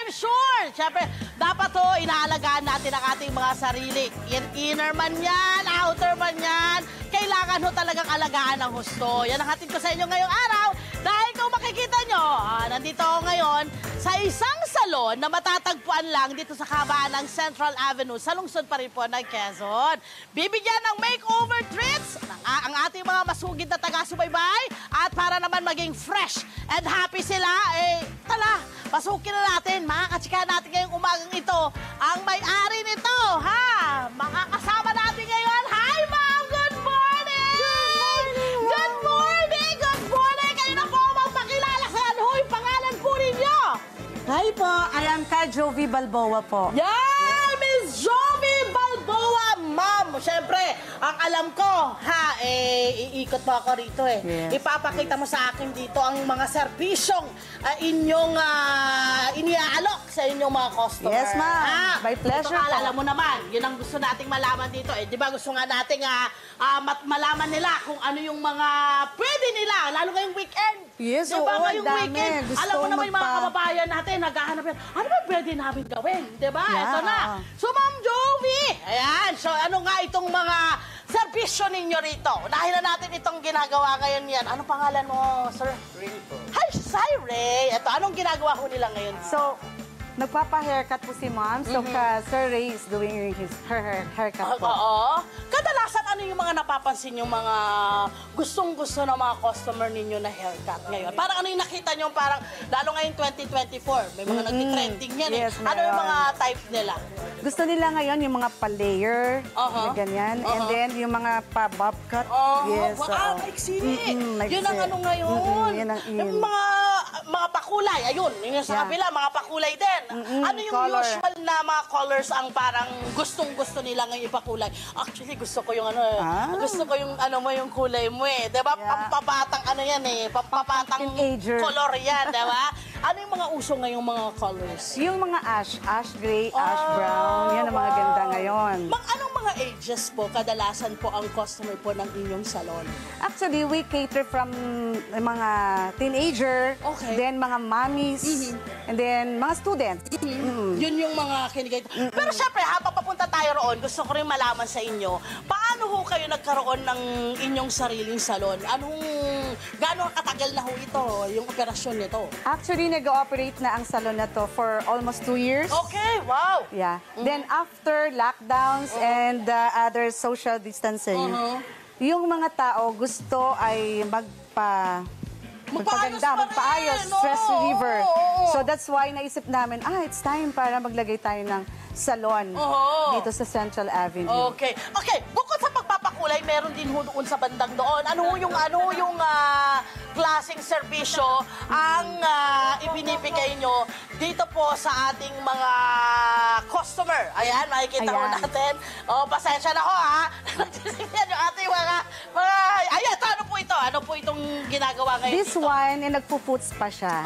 I'm sure, syempre, dapat inaalagaan natin ang ating mga sarili. Inner man yan, outer man yan, kailangan talagang alagaan ng husto. Yan ang hatid ko sa inyo ngayong araw. Dahil kung makikita nyo, nandito ako ngayon sa isang salon na matatagpuan lang dito sa kabaan ng Central Avenue sa lungsod pa rin po ng Quezon. Bibigyan ng makeover treats ang ating mga masugid na taga-subaybay at para naman maging fresh and happy sila, tala, pasukin na natin, makakachika natin ngayong umagang ito ang may-ari nito, ha? Makakasama natin ngayon. Hi, ma'am! Good morning! Good morning! Good morning! Kayo na po magpakilala sa yung pangalan po ninyo. Hi po, I am Ka Jovi Balboa po. Yan! Miss Jovi Balboa, ma'am! Siyempre, ang alam ko, iikot mo ako rito Yes. Ipapakita mo sa akin dito ang mga serbisyong inyong iniaalok sa inyong mga customer. Yes, ma'am. My pleasure Ito, po. alam mo naman, yun ang gusto nating malaman dito. Di ba gusto nga nating malaman nila kung ano yung mga pwede nila, lalo ngayong weekend. Yes, diba, oo, ngayong dami. weekend, Gusto alam mo naman yung mga magpa- kababayan natin, naghahanap yan, ano ba pwede namin gawin? Diba? Yeah. Ito na. So, Ma'am Jovi, ayan, so ano nga itong mga serbisyo ninyo rito? Dahil na natin itong ginagawa ngayon yan. Anong pangalan mo, sir? Ray po. Hi, Ray. Ito, anong ginagawa ko nila ngayon? So, nagpapa-haircut po si ma'am. So, Sir Ray is doing her haircut po. Oo. Kadalasan, ano yung mga napapansin yung mga gustong-gusto ng mga customer ninyo na haircut ngayon? Parang ano yung nakita nyo, parang, lalo ngayon 2024, may mga nagtitrending yan Yes, Ano yung meron. mga type nila? Gusto nila ngayon yung mga pa-layer, na ganyan. And then, yung mga pa-bob cut. Yes, oo. maiksi. maiksi. Yun ang ano ngayon. Yun ang in. Yung mga pakulay, ayun. Yung sa Yeah. kabila, mga pakulay din. Ano yung color. usual na mga colors ang parang gustong-gusto nila ngayong ipakulay? Actually, gusto ko yung gusto ko yung yung kulay mo Diba? Yeah. Pampabatang yan pampabatang Teenager. color yan, diba? Ano yung mga uso ngayong mga colors? Yung mga ash gray, ash brown, yan ang mga ganda ngayon. Anong mga ages po, kadalasan po ang customer po ng inyong salon? Actually, we cater from mga teenager, Okay. then mga mommies, and then mga students. Yun yung mga kinigay. Pero syempre, habang papunta tayo roon, gusto ko rin malaman sa inyo, paano ho kayo nagkaroon ng inyong sariling salon? Gaano katagal na ho ito, yung operasyon nito? Actually, nag-ooperate na ang salon na to for almost 2 years. Okay, wow! Yeah. Then after lockdowns and other social distancing, yung mga tao gusto ay magpaayos, stress reliever. So that's why naisip namin, it's time para maglagay tayo ng salon dito sa Central Avenue. Okay. Bukod sa pagpapakulay, meron din ho doon sa bandang doon. Ano yung klaseng serbisyo ang ibinibigay nyo dito po sa ating mga customer? Ayan, makikita ho natin. Pasensya na ho, Nagsisigyan yung ating mga... Ayan, ano po ito? Ano po itong ginagawa ngayon This dito? one, nagpo-foot spa siya.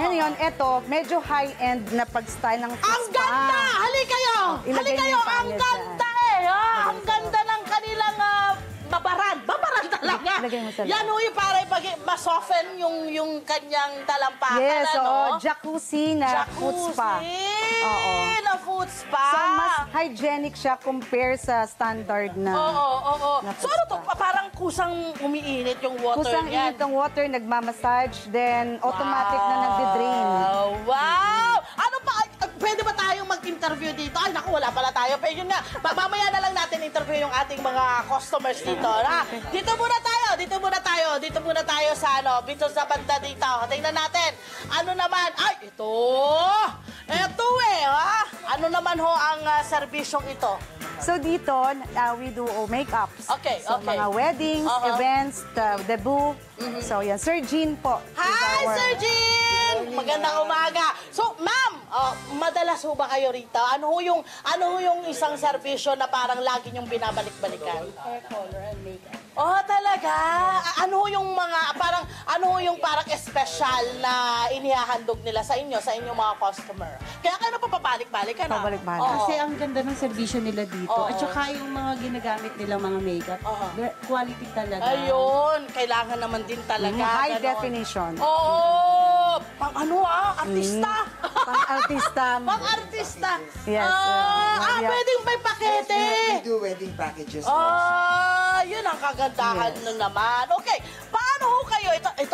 Ngayon, ito, medyo high-end na pag-style ng foot Ang spa. ganda! Halika kayo! Ilagay Halika niyo kayo! yung paa Ang niya ganda Ang ganda ng kanilang babaran. Babaran talaga. Ilagay mo sa loob. Yan para ma-soften yung kanyang talampakan. Yes, jacuzzi na foot spa. Oo. Na foot spa. So, mas hygienic siya compare sa standard na na So, foot ano to? spa. Parang kusang umiinit yung water Kusang niyan. init ng water, nagmamassage, then automatic na nagdi-drain. Wow! Ano pa? Pwede ba tayong mag-interview dito? Ay, naku, wala pala tayo. Pero yun nga, mamaya na lang natin interview yung ating mga customers dito. Dito muna tayo sa dito sa banda dito. Tingnan natin. Ano naman? Ay, ito! Ano naman ho ang serbisyong ito? So dito, we do makeups. Okay, so, okay. mga weddings, events, debut. So yan, Sir Jean po. Hi, Sir Jean! Magandang umaga. So, ma'am, madalas ho ba kayo rito? Ano ho yung isang serbisyo na parang lagi niyong binabalik-balikan? Hair color and makeup. Oh, talaga? Ano ho yung parang espesyal na inihahandog nila sa inyong mga customer? Kaya kayo napapabalik-balik ka na? Pabalik-balik. Oo. Kasi ang ganda ng serbisyo nila dito. At saka yung mga ginagamit nilang mga makeup, quality talaga. Ayun, kailangan naman din talaga. High ganon. definition. Oo! Pang artista! Pang-artista. Pang-artista. Yes. Yeah. Pwedeng may pakete. We do wedding packages. Yun ang kagandahan nun naman. Okay, paano ho kayo?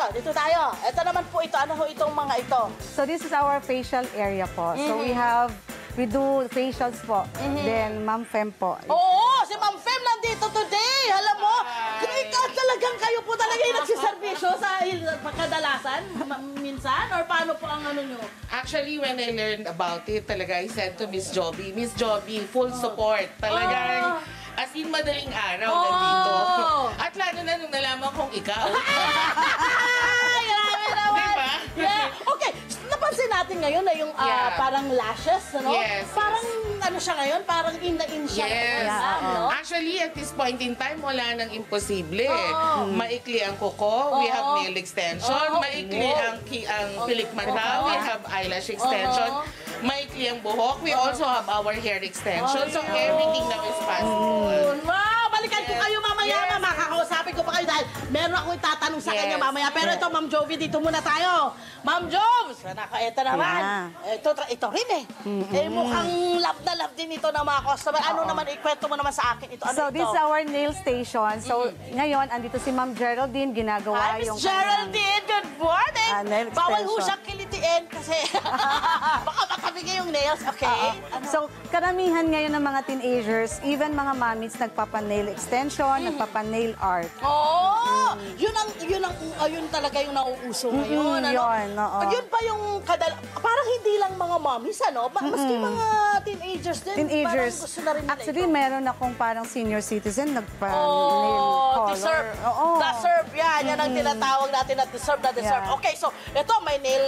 Dito tayo. Ito naman po ito. Ano ho itong mga ito? So this is our facial area po. So we do facials po. Then Ma'am Fem po. Oo, si Ma'am Fem nandito today. Alam mo, talagang kayo po talaga yung nagsiservisyo sa pagkadalasan, minsan? Or paano po ang ano nyo? Actually, when I learned about it, talaga, I said to Miss Joby, full support. Talagang, as in, madaling araw nandito. At lalo na nung nalaman kong ikaw. Ay, grabe naman. Diba? Yeah. Okay, napansin natin ngayon na yung parang lashes, ano? Yes, Parang ano siya ngayon? Parang in siya. Yes. No? Actually, at this point in time, wala nang imposible. Maikli ang kuko, we have nail extension. Maikli ang pilik mata, we have eyelash extension. Maikli ang buhok, we also have our hair extension. So, everything now is possible. Wow! Balikan ko kayo mamaya, mama. Kakausapin ko pa kayo dahil meron akong itatanong sa kanya mamaya. Pero ito, Ma'am Jovi, dito muna tayo. Ma'am Joves! Ito naman. Ito rin eh. Mukhang love na love din ito ng mga customer. Ano naman, ikwento mo naman sa akin ito. Ano So ito? this is our nail station. So ngayon, andito si Ma'am Geraldine, ginagawa Hi, yung Miss Geraldine. Good morning. nail Bawal ho extension. siyang kilitiin kasi baka makabigay yung nails. Okay? So, karamihan ngayon ng mga teenagers, even mga mommies, nagpapa-nail extension, nagpapa-nail art. Yun talaga yung nauuso ngayon. Ano? yun, oo. Yun pa yung parang hindi lang mga mommies, ano? Maski mga teenagers din. Teenagers. Parang gusto na rin nila Actually, ito. meron akong parang senior citizen, nagpa-nail color. Deserve. Oo. Deserve yan. Yan ang tinatawag natin na deserve na deserve. Yeah. Okay, so ito may nail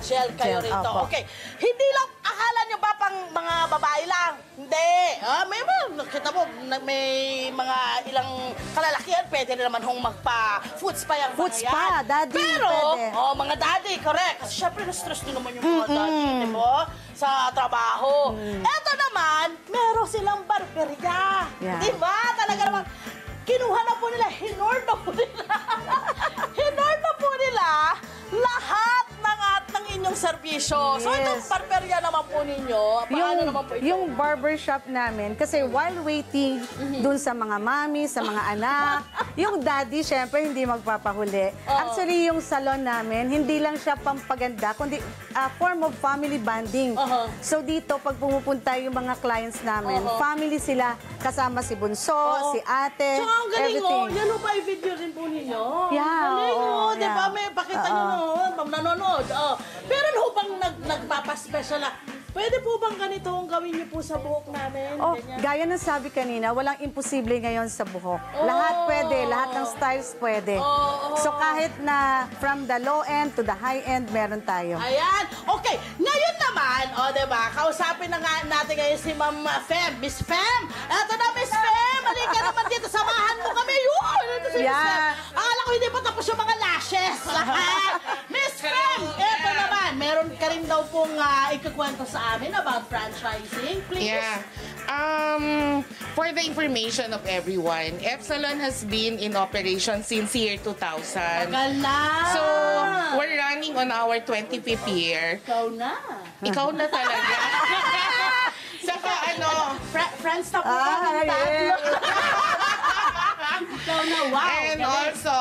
gel kayo Gel, rito. opo. Okay. Hindi lang, akala nyo ba pang mga babae lang? Hindi. Nakita mo, may mga ilang kalalakihan, pwede na naman hong magpa-foot spa yung Foot mga spa, yan. daddy, Pero, pwede. mga daddy, correct. Kasi syempre, na-stress din naman yung mga daddy, di ba? Sa trabaho. Eto naman, meron silang barberia. Yeah. Di ba? Talaga naman, kinuha na po nila, hinord na po nila. Hinord na po nila lahat ng inyong serbisyo. So, itong Yes. barberia naman po ninyo, paano naman po ito? Yung barbershop namin, kasi while waiting dun sa mga mami, sa mga anak, yung daddy, syempre, hindi magpapahuli. Actually, yung salon namin, hindi lang siya pampaganda, kundi form of family bonding. So, dito, pag pumupunta yung mga clients namin, family sila, kasama si Bunso, si ate, Tsaka ang galing mo, everything. yan ho ba i-video rin po ninyo? Yeah, Galing oo, mo, di ba? yeah. May pakita nyo noon, nanonood. Pero ho bang nagpapaspecial na, pwede po bang ganito ang gawin niyo po sa buhok namin? Oh, Ganyan. gaya ng sabi kanina, walang imposible ngayon sa buhok. Lahat pwede, lahat ng styles pwede. So kahit na from the low end to the high end, meron tayo. Ayan. Okay. Ngayon naman, diba, kausapin na nga natin ngayon si Ma'am Fem. Miss Fem! Eto na, Miss Fem! Halika naman dito. Samahan mo kami. Yun! Ito si Miss Yeah. Fem. Akala ko hindi pa tapos yung mga lashes. Miss Fem! Eto naman, meron ka rin daw pong ikukwento sa amin about franchising. Please. Yeah. For the information of everyone, Epsilon has been in operation since year 2000. Tagal na. So, we're running on our 25th year. Ikaw na. Ikaw na talaga. Saka Friends na po kami tatlo. Ikaw na, wow. and galing. also,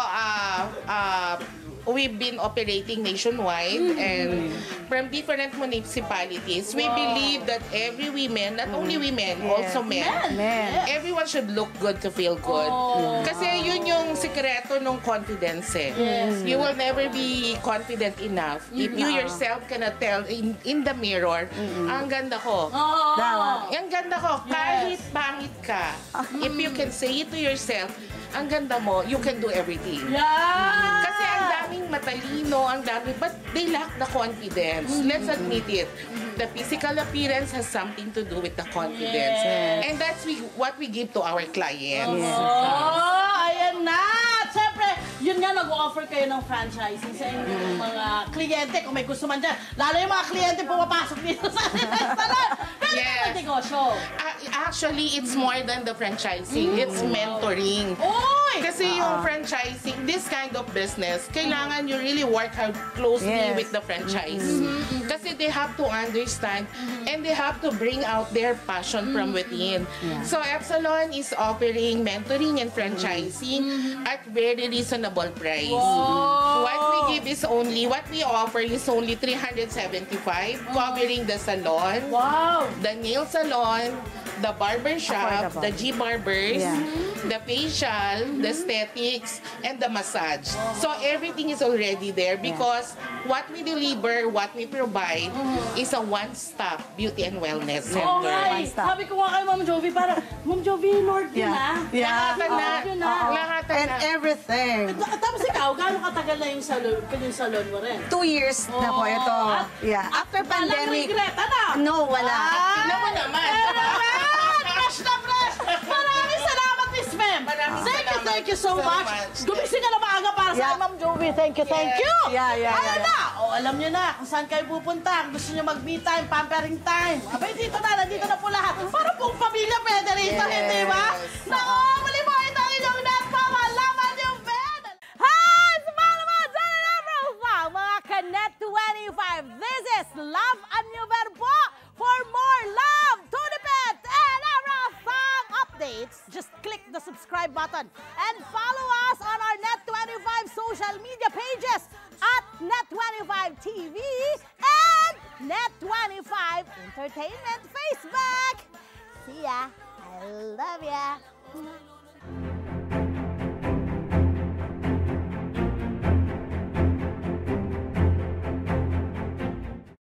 we've been operating nationwide and from different municipalities. We believe that every women, not only women, also men, everyone should look good to feel good. Kasi yun yung sikreto ng confidence eh. You will never be confident enough if you yourself cannot tell in the mirror, ang ganda ko. Ang ganda ko, kahit pangit ka, if you can say it to yourself, ang ganda mo, you can do everything. Yeah. Kasi ang daming matalino, ang dami, but they lack the confidence. Let's admit it. The physical appearance has something to do with the confidence. And that's what we give to our clients. Ayan na! Siyempre, yun nga, nag-offer kayo ng franchising sa inyong mga kliyente, kung may gusto man dyan. Lalo yung mga kliyente pumapasok dito sa salon. Pero Yes. negosyo. Actually, it's more than the franchising. It's mentoring. Oy! Kasi yung franchising, this kind of business, kailangan you really work hard closely Yes. with the franchise. Kasi they have to understand and they have to bring out their passion from within. So Epsilon is offering mentoring and franchising at very reasonable price. What we give is only, what we offer is only 375, covering the salon, Wow! the nail salon, the barber shop, Affordable. the G barbers, Yeah. the facial, the aesthetics, and the massage. So everything is already there because what we deliver, what we provide is a one-stop beauty and wellness Oo center. nga eh. One-stop. Sabi ko nga kay Ma'am Jovi, parang, Ma'am Jovi, Lord yun ah. Yeah. Lahatan na. Yun na. Lahatan And na. everything. Tapos ikaw, gaano katagal na yung salon mo rin? 2 years na po ito. At- Yeah. After Walang pandemic, regret, ano? no, wala. Tingnan mo naman. Fresh na fresh! Maraming salamat, Miss Mem! Maraming salamat. Thank you so So much. much. Gumising ka na maaga para sa Yeah. Ma'am Jovi. Thank you. Yeah. Ano na? O, alam nyo na kung saan kayo pupunta. Kung gusto nyo mag-me time, pampering time. Abay, dito na. Nandito na po lahat. Para pong pamilya pwede rito, Yes. hindi ba? Nako, muli po ito ang inyong net para malaman yung bed. Hi! Sa mga naman, dyan na profile, mga Kanet 25. This is Love and New Verbo. For more love, Tunipet, and everything updates, just click the subscribe button and follow us on our Net25 social media pages at Net25 TV and Net25 Entertainment Facebook. See ya. I love ya.